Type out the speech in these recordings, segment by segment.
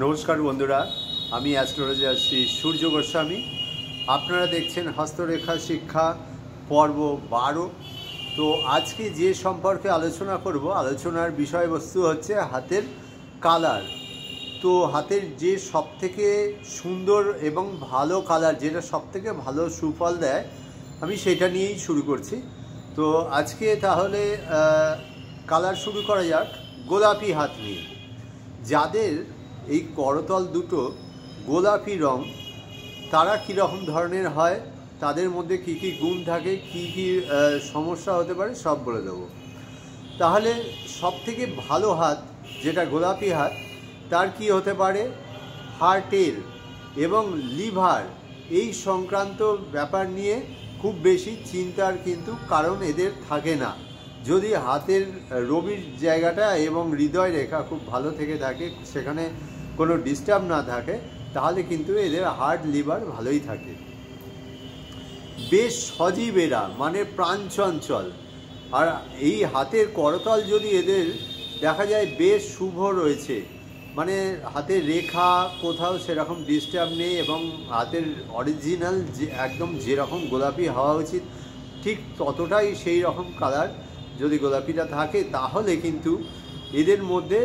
নমস্কার বন্ধুরা, আমি অ্যাস্ট্রোলজার শ্রী সূর্য গোস্বামী। আপনারা দেখছেন হস্তরেখা শিক্ষা পর্ব 12। তো আজকে যে সম্পর্কে আলোচনা করব, আলোচনার বিষয়বস্তু হচ্ছে হাতের কালার। তো হাতের যে সবথেকে সুন্দর এবং ভালো কালার, যেটা সবথেকে ভালো সুফল দেয়, আমি সেটা নিয়েই শুরু করছি। তো আজকে তাহলে কালার শুরু করা যাক গোলাপি হাত নিয়ে। যাদের এই করতল দুটো গোলাপি রং, তারা কীরকম ধরনের হয়, তাদের মধ্যে কী কী গুণ থাকে, কী কী সমস্যা হতে পারে, সব বলে দেবো। তাহলে সবথেকে ভালো হাত যেটা গোলাপি হাত, তার কি হতে পারে, হার্টের এবং লিভার এই সংক্রান্ত ব্যাপার নিয়ে খুব বেশি চিন্তার কিন্তু কারণ এদের থাকে না। যদি হাতের রবির জায়গাটা এবং হৃদয় রেখা খুব ভালো থেকে থাকে, সেখানে কোনো ডিস্টার্ব না থাকে, তাহলে কিন্তু এদের হার্ট লিভার ভালোই থাকে। বেশ সজীব এরা, মানে প্রাণচঞ্চল। আর এই হাতের করতল যদি এদের দেখা যায় বেশ শুভ রয়েছে, মানে হাতের রেখা কোথাও সেরকম ডিস্টার্ব নেই এবং হাতের অরিজিনাল যে একদম যেরকম গোলাপি হওয়া উচিত ঠিক ততটাই সেই রকম কালার যদি গোলাপিটা থাকে, তাহলে কিন্তু এদের মধ্যে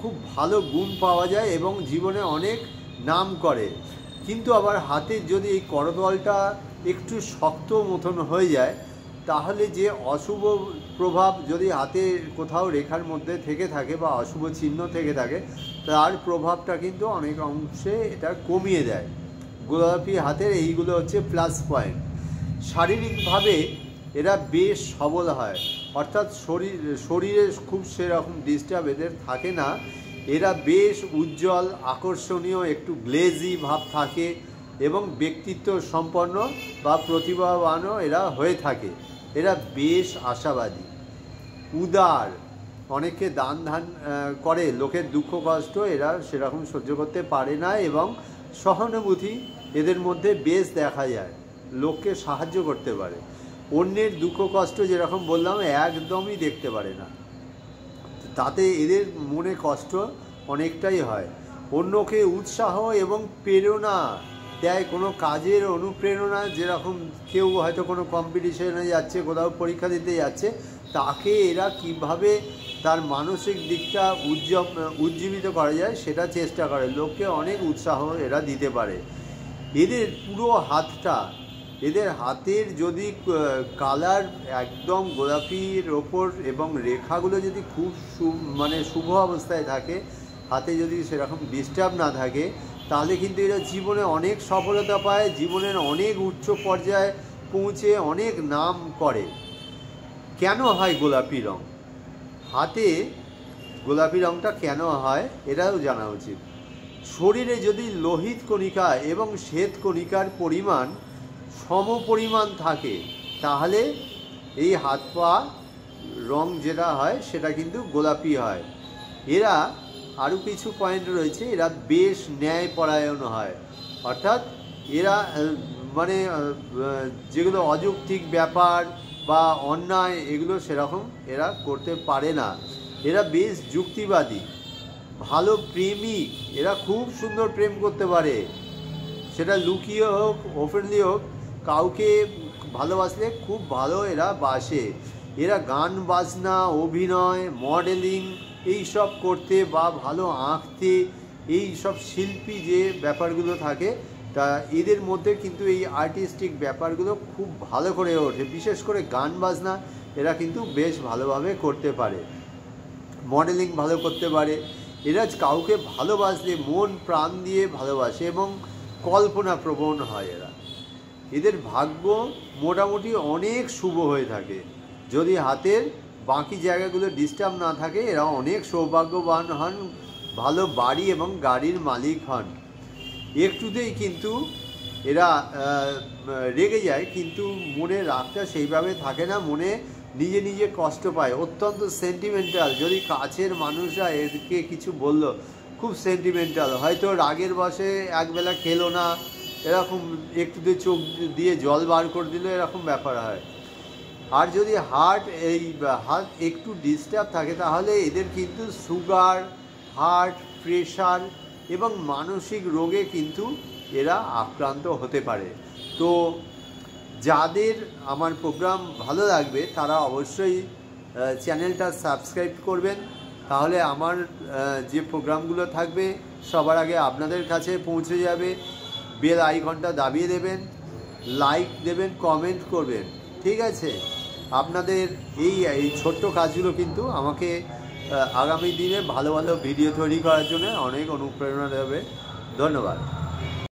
খুব ভালো গুণ পাওয়া যায় এবং জীবনে অনেক নাম করে। কিন্তু আবার হাতের যদি এই করতলটা একটু শক্ত মতন হয়ে যায়, তাহলে যে অশুভ প্রভাব যদি হাতে কোথাও রেখার মধ্যে থেকে থাকে বা অশুভ চিহ্ন থেকে থাকে, তার প্রভাবটা কিন্তু অনেক অংশে এটা কমিয়ে দেয়। গোলাপি হাতের এইগুলো হচ্ছে প্লাস পয়েন্ট। শারীরিকভাবে এরা বেশ সবল হয়, অর্থাৎ শরীরে খুব সেরকম ডিস্টার্ব এদের থাকে না। এরা বেশ উজ্জ্বল, আকর্ষণীয়, একটু গ্লেজি ভাব থাকে এবং ব্যক্তিত্ব সম্পন্ন বা প্রতিভাবানও এরা হয়ে থাকে। এরা বেশ আশাবাদী, উদার, অনেকে দান ধান করে, লোকের দুঃখ কষ্ট এরা সেরকম সহ্য করতে পারে না এবং সহানুভূতি এদের মধ্যে বেশ দেখা যায়, লোককে সাহায্য করতে পারে। অন্যের দুঃখ কষ্ট যেরকম বললাম একদমই দেখতে পারে না, তাতে এদের মনে কষ্ট অনেকটাই হয়। অন্যকে উৎসাহ এবং প্রেরণা দেয়, কোনো কাজের অনুপ্রেরণা, যেরকম কেউ হয়তো কোনো কম্পিটিশনে যাচ্ছে, কোথাও পরীক্ষা দিতে যাচ্ছে, তাকে এরা কিভাবে তার মানসিক দিকটা উজ্জীবিত করা যায় সেটা চেষ্টা করে, লোককে অনেক উৎসাহ এরা দিতে পারে। এদের পুরো হাতটা, এদের হাতের যদি কালার একদম গোলাপির ওপর এবং রেখাগুলো যদি খুব মানে শুভ অবস্থায় থাকে, হাতে যদি সেরকম ডিস্টার্ব না থাকে, তাহলে কিন্তু এরা জীবনে অনেক সফলতা পায়, জীবনের অনেক উচ্চ পর্যায়ে পৌঁছে অনেক নাম করে। কেন হয় গোলাপি রং? হাতে গোলাপি রংটা কেন হয় এটাও জানা উচিত। শরীরে যদি লোহিত কণিকা এবং শ্বেত কণিকার পরিমাণ সমপরিমাণ থাকে, তাহলে এই হাত পা রং যেটা হয় সেটা কিন্তু গোলাপি হয়। এরা আরও কিছু পয়েন্ট রয়েছে, এরা বেশ ন্যায়পরায়ণ হয়, অর্থাৎ এরা মানে যেগুলো অযৌক্তিক ব্যাপার বা অন্যায়, এগুলো সেরকম এরা করতে পারে না। এরা বেশ যুক্তিবাদী, ভালো প্রেমিক, এরা খুব সুন্দর প্রেম করতে পারে, সেটা লুকিয়ে হোক ওপেনলি হোক, কাউকে ভালোবাসলে খুব ভালো এরা বাসে। এরা গান বাজনা, অভিনয়, মডেলিং এই সব করতে বা ভালো আঁকতে, এই সব শিল্পী যে ব্যাপারগুলো থাকে, তা এদের মধ্যে কিন্তু এই আর্টিস্টিক ব্যাপারগুলো খুব ভালো করে ওঠে। বিশেষ করে গান বাজনা এরা কিন্তু বেশ ভালোভাবে করতে পারে, মডেলিং ভালো করতে পারে। এরা কাউকে ভালোবাসলে মন প্রাণ দিয়ে ভালোবাসে এবং কল্পনা প্রবণ হয়। এদের ভাগ্য মোটামুটি অনেক শুভ হয়ে থাকে। যদি হাতের বাকি জায়গাগুলো ডিস্টার্ব না থাকে, এরা অনেক সৌভাগ্যবান হন, ভালো বাড়ি এবং গাড়ির মালিক হন। একটুতেই কিন্তু এরা রেগে যায়, কিন্তু মনে রাগটা সেইভাবে থাকে না, মনে নিজে নিজে কষ্ট পায়, অত্যন্ত সেন্টিমেন্টাল। যদি কাছের মানুষরা এদেরকে কিছু বলল, খুব সেন্টিমেন্টাল, হয়তো রাগের বশে একবেলা খেলো না, এরকম একটুতে চোখ দিয়ে জল বার করে দিল, এরকম ব্যাপার হয়। আর যদি হার্ট একটু ডিস্টার্ব থাকে, তাহলে এদের কিন্তু সুগার, হার্ট, প্রেশার এবং মানসিক রোগে কিন্তু এরা আক্রান্ত হতে পারে। তো যাদের আমার প্রোগ্রাম ভালো লাগবে তারা অবশ্যই চ্যানেলটা সাবস্ক্রাইব করবেন, তাহলে আমার যে প্রোগ্রামগুলো থাকবে সবার আগে আপনাদের কাছে পৌঁছে যাবে। বেল আইকনটা দাবিয়ে দেবেন, লাইক দেবেন, কমেন্ট করবেন, ঠিক আছে? আপনাদের এই ছোট্ট কাজগুলো কিন্তু আমাকে আগামী দিনে ভালো ভালো ভিডিও তৈরি করার জন্য অনেক অনুপ্রেরণা দেবে। ধন্যবাদ।